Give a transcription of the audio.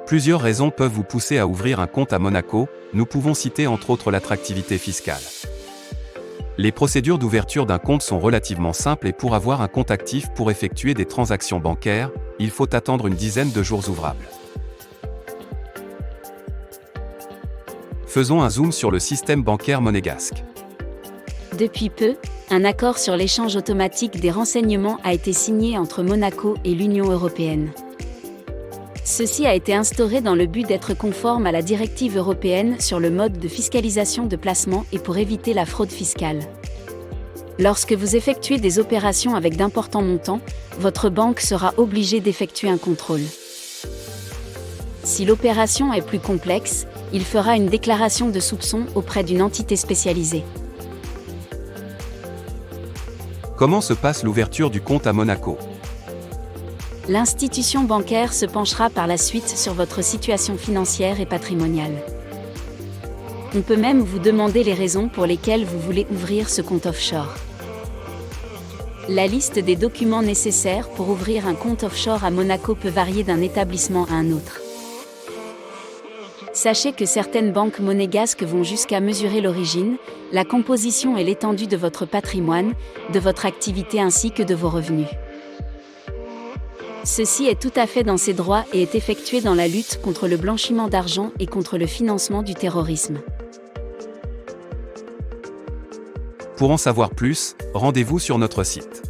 Plusieurs raisons peuvent vous pousser à ouvrir un compte à Monaco, nous pouvons citer entre autres l'attractivité fiscale. Les procédures d'ouverture d'un compte sont relativement simples et pour avoir un compte actif pour effectuer des transactions bancaires, il faut attendre une dizaine de jours ouvrables. Faisons un zoom sur le système bancaire monégasque. Depuis peu, un accord sur l'échange automatique des renseignements a été signé entre Monaco et l'Union européenne. Ceci a été instauré dans le but d'être conforme à la directive européenne sur le mode de fiscalisation de placement et pour éviter la fraude fiscale. Lorsque vous effectuez des opérations avec d'importants montants, votre banque sera obligée d'effectuer un contrôle. Si l'opération est plus complexe, il fera une déclaration de soupçon auprès d'une entité spécialisée. Comment se passe l'ouverture du compte à Monaco ? L'institution bancaire se penchera par la suite sur votre situation financière et patrimoniale. On peut même vous demander les raisons pour lesquelles vous voulez ouvrir ce compte offshore. La liste des documents nécessaires pour ouvrir un compte offshore à Monaco peut varier d'un établissement à un autre. Sachez que certaines banques monégasques vont jusqu'à mesurer l'origine, la composition et l'étendue de votre patrimoine, de votre activité ainsi que de vos revenus. Ceci est tout à fait dans ses droits et est effectué dans la lutte contre le blanchiment d'argent et contre le financement du terrorisme. Pour en savoir plus, rendez-vous sur notre site.